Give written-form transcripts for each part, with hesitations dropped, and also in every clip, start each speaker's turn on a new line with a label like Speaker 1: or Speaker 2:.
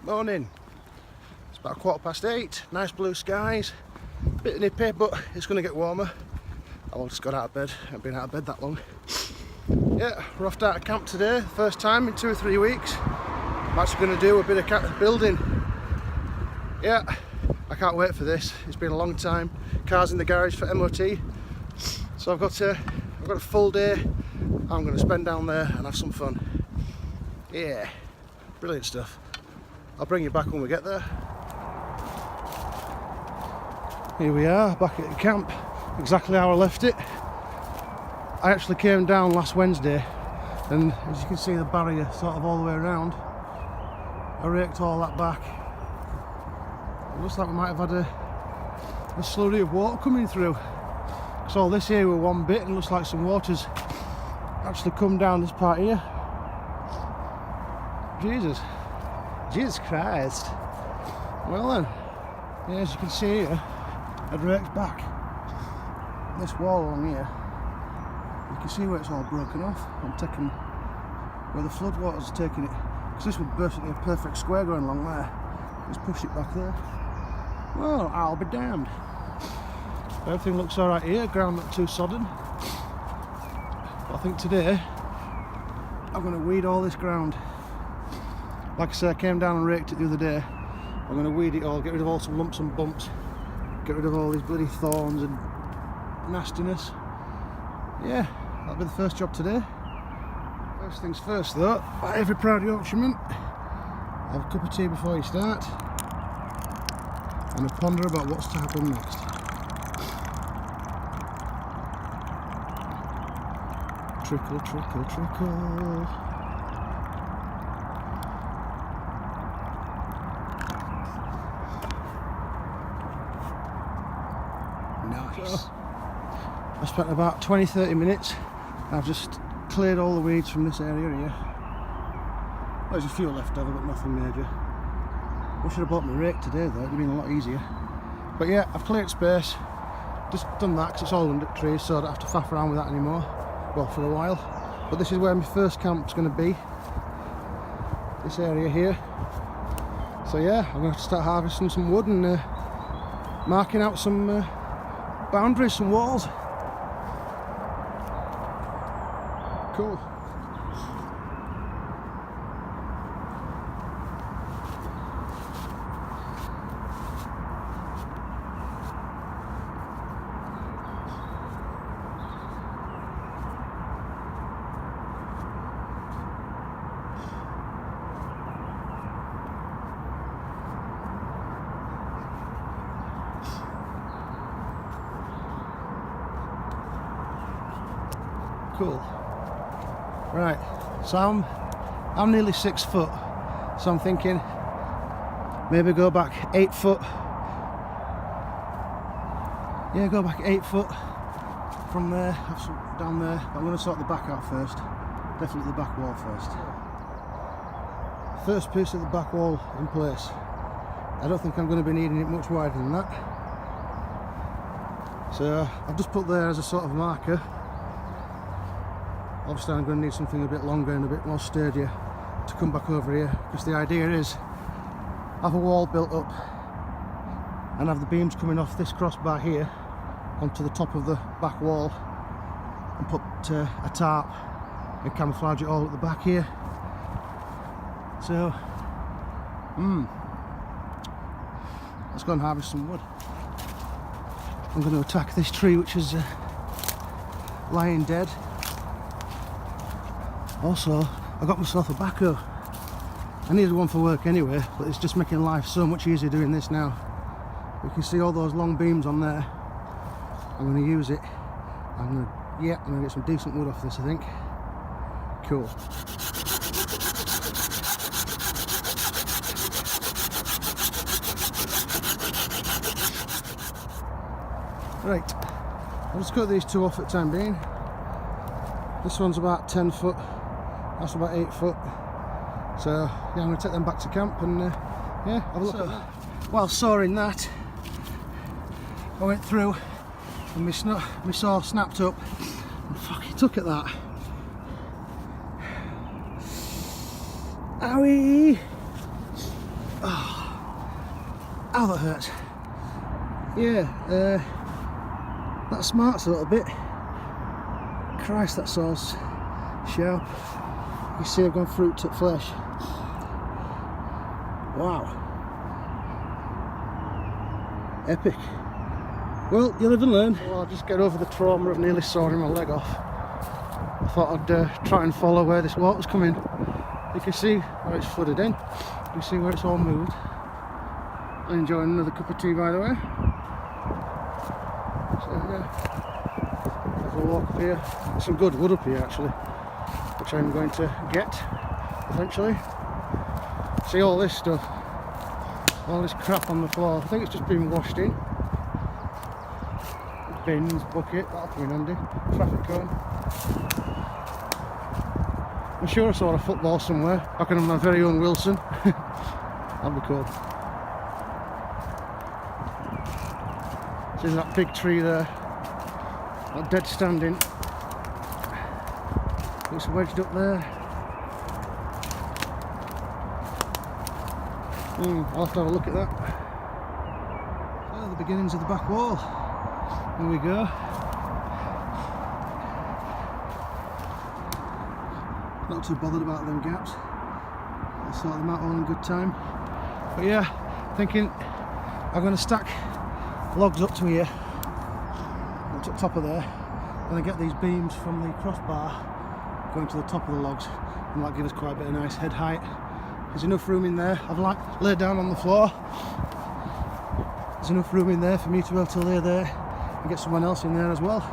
Speaker 1: Morning. It's about 8:15, nice blue skies, bit nippy but it's going to get warmer. I've just got out of bed, I haven't been out of bed that long. Yeah, we're off out of camp today, first time in 2 or 3 weeks. I'm actually going to do a bit of building. Yeah, I can't wait for this, it's been a long time. Car's in the garage for MOT, so I've got a full day I'm going to spend down there and have some fun. Yeah, brilliant stuff. I'll bring you back when we get there. Here we are, back at the camp, exactly how I left it. I actually came down last Wednesday, and as you can see the barrier sort of all the way around. I raked all that back. It looks like we might have had a slurry of water coming through. So all this here were one bit, and looks like some water's actually come down this part here. Jesus Christ. Well then, yeah, as you can see here, I'd raked back this wall along here. You can see where it's all broken off. I'm taking where the flood water's taking it, because this would basically a perfect square going along there. Just push it back there. Well, I'll be damned. Everything looks alright here, ground not too sodden. But I think today I'm going to weed all this ground. Like I said, I came down and raked it the other day. I'm going to weed it all, get rid of all some lumps and bumps, get rid of all these bloody thorns and nastiness. Yeah, that'll be the first job today. First things first though, like every proud Yorkshireman, have a cup of tea before you start and a ponder about what's to happen next. Trickle, trickle, trickle. Nice. So, I spent about 20-30 minutes. I've just cleared all the weeds from this area here. There's a few left over, but nothing major. I should have bought my rake today though, it'd have been a lot easier. But yeah, I've cleared space. Just done that because it's all under trees, so I don't have to faff around with that anymore. Well, for a while. But this is where my first camp's going to be. This area here. So yeah, I'm going to start harvesting some wood and marking out some boundaries, some walls. Cool. Cool. Right, so I'm nearly 6 foot, so I'm thinking maybe go back 8 foot. Yeah, go back 8 foot from there, have some down there. But I'm going to sort the back out first. Definitely the back wall first. First piece of the back wall in place. I don't think I'm going to be needing it much wider than that. So I've just put there as a sort of marker. Obviously I'm going to need something a bit longer and a bit more sturdier to come back over here, because the idea is have a wall built up and have the beams coming off this crossbar here onto the top of the back wall, and put a tarp and camouflage it all at the back here. So let's go and harvest some wood. I'm going to attack this tree which is lying dead. Also, I got myself a backhoe. I needed one for work anyway, but it's just making life so much easier doing this now. You can see all those long beams on there. I'm going to use it. I'm going to get some decent wood off this, I think. Cool. Right, I'll just cut these two off at the time being. This one's about 10 foot. That's about 8 foot. So yeah, I'm going to take them back to camp and yeah, have a look at that. While sawing that, I went through and my saw snapped up. And fucking look at that. Owie! Ow, that hurts. Yeah, that smarts a little bit. Christ, that saw's sharp. You see I've gone through to flesh. Wow. Epic. Well, you live and learn. Well, I'll just get over the trauma of nearly sawing my leg off. I thought I'd try and follow where this water's coming. You can see where it's flooded in. You can see where it's all moved. I'm enjoying another cup of tea, by the way. So yeah, there's a walk up here. There's some good wood up here actually, which I'm going to get eventually. See all this stuff, all this crap on the floor. I think it's just been washed in. Bins, bucket, that'll come in handy. Traffic cone. I'm sure I saw a football somewhere, back on my very own Wilson. That'd be cool. See that big tree there, that dead standing. It's wedged up there. I'll have to have a look at that. So the beginnings of the back wall. Here we go. Not too bothered about them gaps. I'll sort them out all in good time. But yeah, thinking I'm going to stack logs up to here, up to the top of there, and then get these beams from the crossbar going to the top of the logs, and that gives us quite a bit of nice head height. There's enough room in there. I've laid down on the floor. There's enough room in there for me to be able to lay there and get someone else in there as well.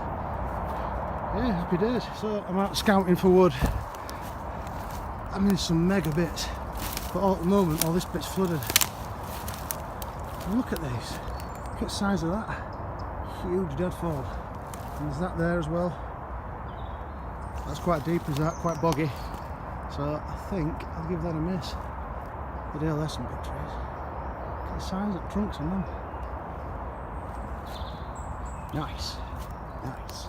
Speaker 1: Yeah, happy days. So I'm out scouting for wood. I'm in some mega bits, but at the moment all this bit's flooded. Look at these. Look at the size of that. Huge deadfall. And there's that there as well. That's quite deep, is that? Quite boggy. So I think I'll give that a miss. But yeah, there's some big trees. Look at the size of the trunks on them. Nice. Nice.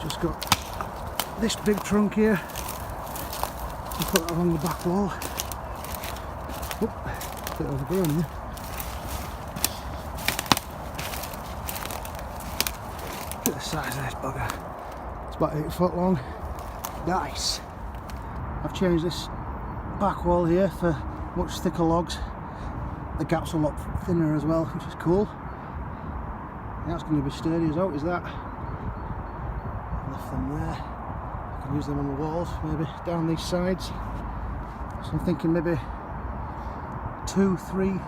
Speaker 1: Just got this big trunk here. I'll put that along the back wall. Oop, a bit overgrown here. Look at the size of this bugger. It's about 8 foot long. Nice. I've changed this back wall here for much thicker logs. The gap's a lot thinner as well, which is cool. That's going to be sturdy as out, is that? Left them there. I can use them on the walls, maybe down these sides. So I'm thinking maybe 2, 3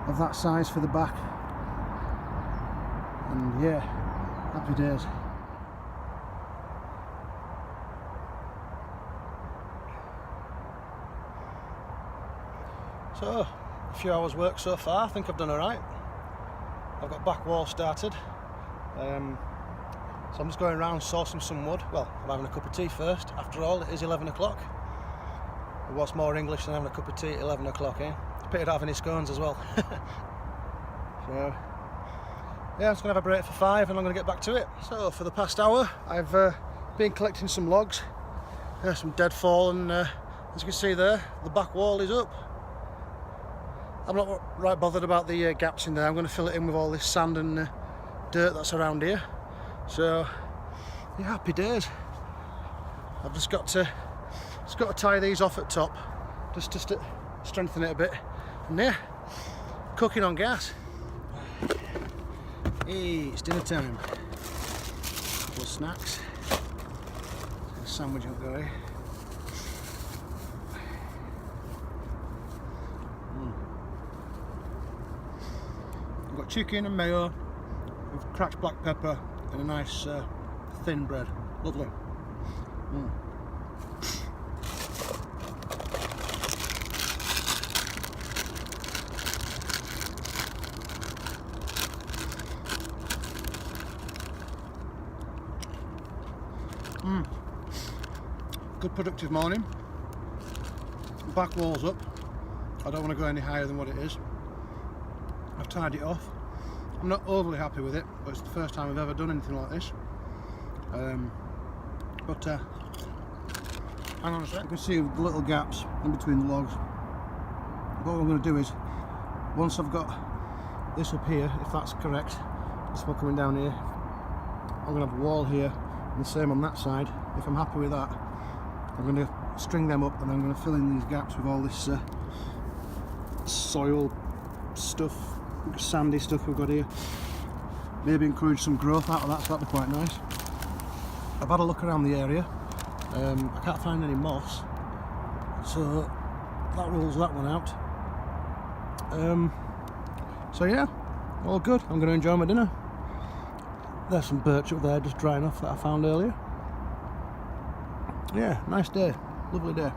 Speaker 1: of that size for the back. And yeah, happy days. So, a few hours work so far. I think I've done alright. I've got back wall started. So I'm just going around sourcing some wood. Well, I'm having a cup of tea first. After all, it is 11 o'clock. What's more English than having a cup of tea at 11 o'clock, eh? It's a pity I don't have any scones as well. So, yeah, I'm just going to have a break for 5 and I'm going to get back to it. So, for the past hour, I've been collecting some logs. There's some deadfall, and as you can see there, the back wall is up. I'm not right bothered about the gaps in there. I'm going to fill it in with all this sand and dirt that's around here. So, yeah, happy days. I've just got to tie these off at top, just to strengthen it a bit. And yeah, cooking on gas. Hey, it's dinner time. A couple of snacks. A sandwich up there. I've got chicken and mayo with cracked black pepper and a nice thin bread. Lovely. Good productive morning. Back wall's up. I don't want to go any higher than what it is. I've tied it off. I'm not overly happy with it, but it's the first time I've ever done anything like this. Hang on a sec. You can see the little gaps in between the logs. But what I'm going to do is, once I've got this up here, if that's correct, this one coming down here, I'm going to have a wall here and the same on that side. If I'm happy with that, I'm going to string them up and I'm going to fill in these gaps with all this soil stuff, sandy stuff we've got here. Maybe encourage some growth out of that, so that'd be quite nice. I've had a look around the area. I can't find any moss, so that rules that one out. So yeah, all good. I'm going to enjoy my dinner. There's some birch up there just drying off that I found earlier. Yeah, nice day, lovely day.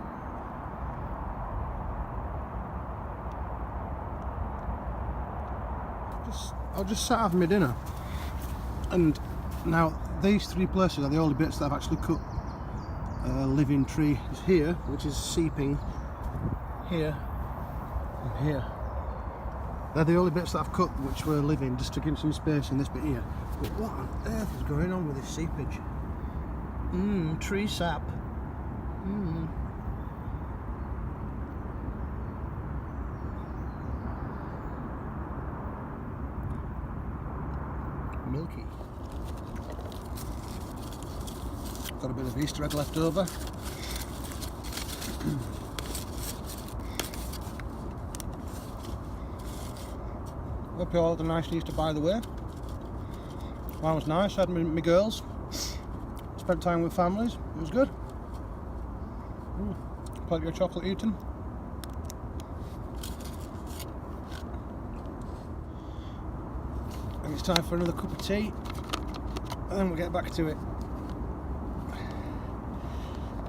Speaker 1: I've just sat having my dinner, and now these three places are the only bits that I've actually cut a living tree. It's here, which is seeping, here and here. They're the only bits that I've cut which were living, just to give some space in this bit here. But what on earth is going on with this seepage? Tree sap. Milky. Got a bit of Easter egg left over. Hope you all had a nice Easter, by the way. Mine was nice. I had my girls. Spent time with families. It was good. Plenty of chocolate eating. And it's time for another cup of tea, and then we'll get back to it.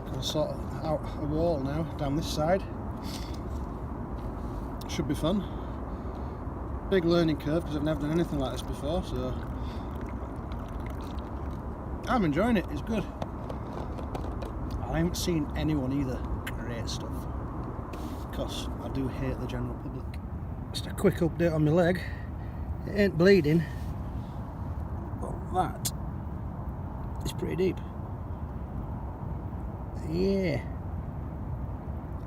Speaker 1: Gonna sort out a wall now down this side. Should be fun. Big learning curve because I've never done anything like this before, so I'm enjoying it. It's good. I haven't seen anyone either. Great stuff. Because I do hate the general public. Just a quick update on my leg. It ain't bleeding, but that is pretty deep. Yeah.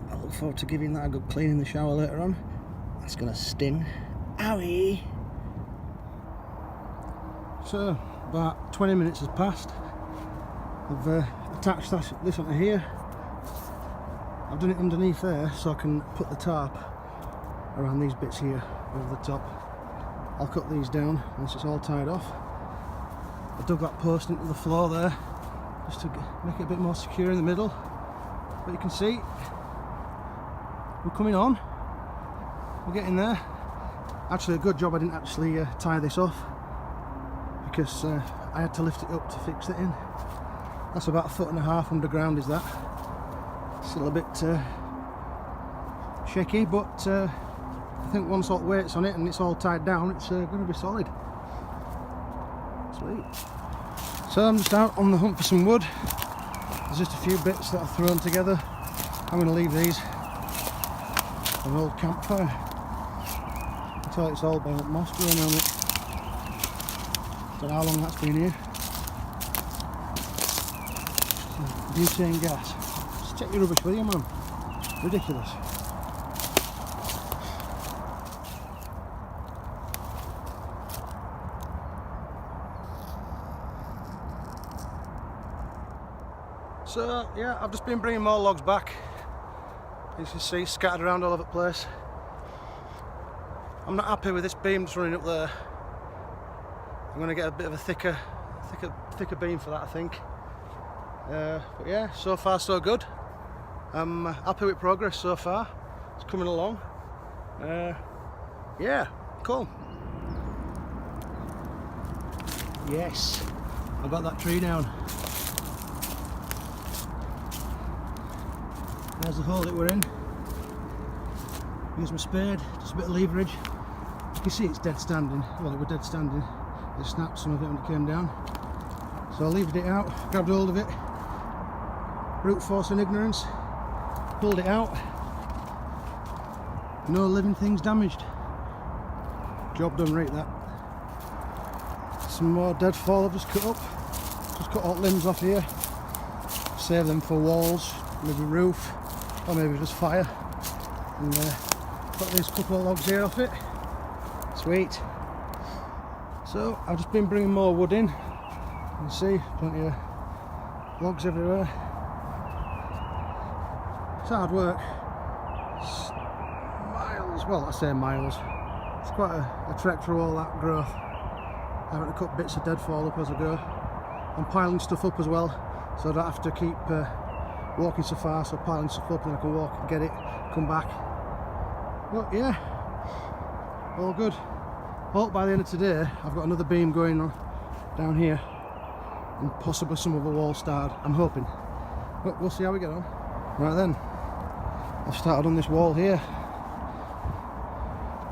Speaker 1: I look forward to giving that a good clean in the shower later on. That's gonna sting. Owie! So, about 20 minutes has passed. I've attached this onto here. I've done it underneath there so I can put the tarp around these bits here over the top. I'll cut these down once it's all tied off. I dug that post into the floor there just to make it a bit more secure in the middle. But you can see we're coming on. We're getting there. Actually, a good job I didn't actually tie this off, because I had to lift it up to fix it in. That's about 1.5 foot underground, is that. Still a bit shaky, but I think once all the weight's on it and it's all tied down, it's going to be solid. Sweet. So I'm just out on the hunt for some wood. There's just a few bits that I've thrown together. I'm going to leave these an old campfire until it's all been moss growing on it. Don't know how long that's been here. Butane gas. Just check your rubbish, will you, man? Ridiculous. So yeah, I've just been bringing more logs back. As you can see, scattered around all over the place. I'm not happy with this beam just running up there. I'm going to get a bit of a thicker beam for that, I think. But yeah, so far so good. I'm happy with progress so far. It's coming along. Yeah, cool. Yes, I got that tree down. There's the hole that we're in. Use my spade, just a bit of leverage. You can see it's dead standing. Well, it was dead standing. It snapped some of it when it came down. So I levered it out, grabbed hold of it, brute force and ignorance, pulled it out. No living things damaged. Job done right, that. Some more deadfall I've just cut up. Just cut all limbs off here. Save them for walls, maybe roof, or maybe just fire. And got these couple of logs here off it. Sweet. So I've just been bringing more wood in. You can see plenty of logs everywhere. It's hard work. It's miles, well I say miles. It's quite a trek through all that growth. Having to cut bits of deadfall up as I go. I'm piling stuff up as well, so I don't have to keep walking so far, so piling stuff up and I can walk and get it, come back. But yeah, all good. Hope by the end of today I've got another beam going on down here and possibly some of the wall started, I'm hoping. But we'll see how we get on. Right then, I've started on this wall here.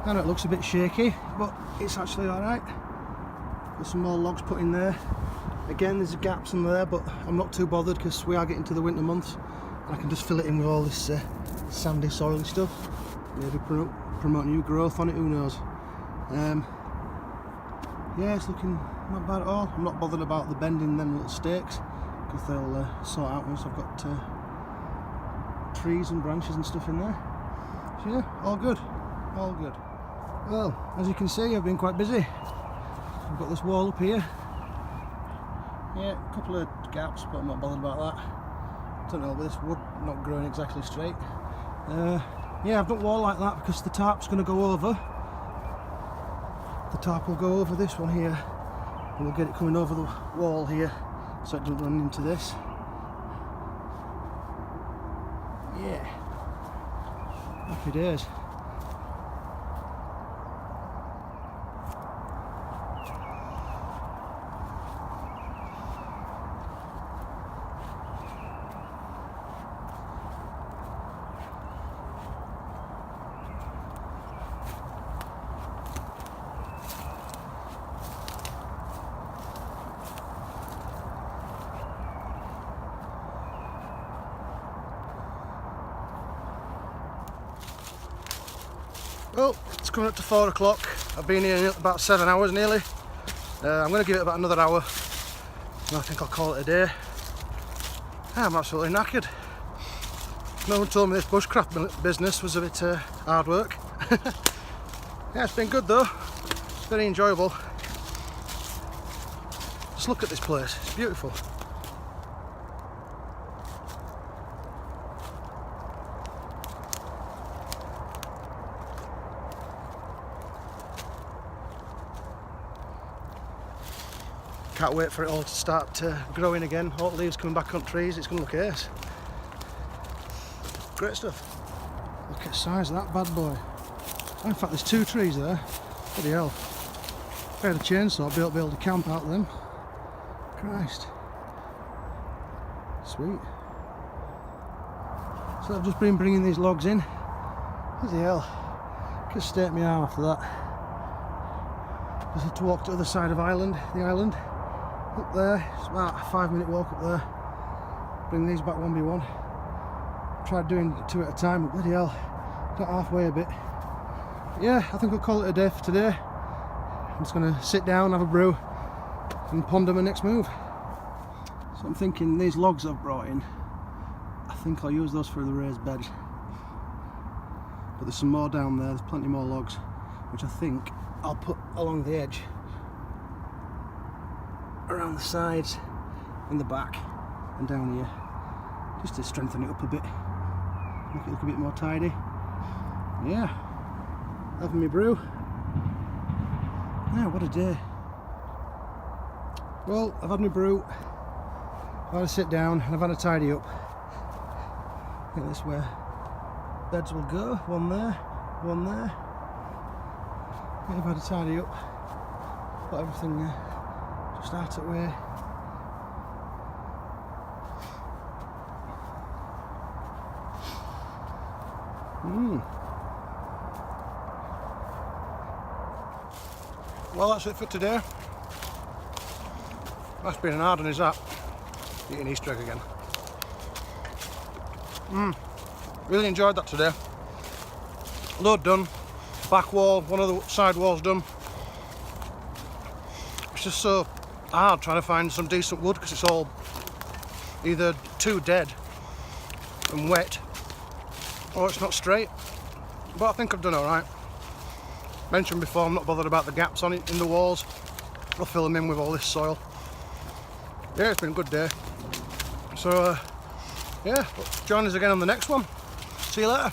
Speaker 1: I know it looks a bit shaky, but it's actually alright. Got some more logs put in there. Again, there's gaps in there, but I'm not too bothered because we are getting to the winter months. I can just fill it in with all this sandy, soily stuff. Maybe promote new growth on it, who knows. Yeah, it's looking not bad at all. I'm not bothered about the bending them little stakes because they'll sort out once I've got trees and branches and stuff in there. So yeah, all good, all good. Well, as you can see, I've been quite busy. I've got this wall up here. Yeah, a couple of gaps, but I'm not bothered about that. Don't know, but this wood not growing exactly straight. Yeah, I've done wall like that because the tarp's going to go over. The tarp will go over this one here, and we'll get it coming over the wall here, so it doesn't run into this. Yeah, happy days. Well, it's coming up to 4 o'clock. I've been here about 7 hours nearly. I'm going to give it about another hour and I think I'll call it a day. I'm absolutely knackered. No one told me this bushcraft business was a bit hard work. Yeah, it's been good though. It's very enjoyable. Just look at this place, it's beautiful. Can't wait for it all to start growing again. All the leaves coming back on trees, it's going to look ace. Great stuff. Look at the size of that bad boy. In fact, there's 2 trees there. Bloody hell. If I had a chainsaw, I'd be able to camp out them. Christ. Sweet. So I've just been bringing these logs in. Bloody hell. Could stake my arm after that. Just had to walk to the other side of the island. Up there, it's about a 5-minute walk up there. Bring these back one by one. Tried doing 2 at a time, but bloody hell, got halfway a bit. But yeah, I think I'll call it a day for today. I'm just going to sit down, have a brew, and ponder my next move. So I'm thinking these logs I've brought in, I think I'll use those for the raised bed. But there's some more down there, there's plenty more logs, which I think I'll put along the edge, around the sides, in the back, and down here, just to strengthen it up a bit, make it look a bit more tidy. Yeah, having my brew. Yeah, what a day. Well, I've had my brew, I've had a sit down, and I've had a tidy up. I think that's where beds will go, one there, one there. I think I've had a tidy up, got everything just out of the way. Well, that's it for today. That's been an hard one, is that? Eating Easter egg again. Really enjoyed that today. Load done. Back wall, one of the side walls done. It's just so hard trying to find some decent wood because it's all either too dead and wet or it's not straight. but I think I've done alright. Mentioned before, I'm not bothered about the gaps on it in the walls. I'll fill them in with all this soil. Yeah, it's been a good day. So, yeah, join us again on the next one. See you later.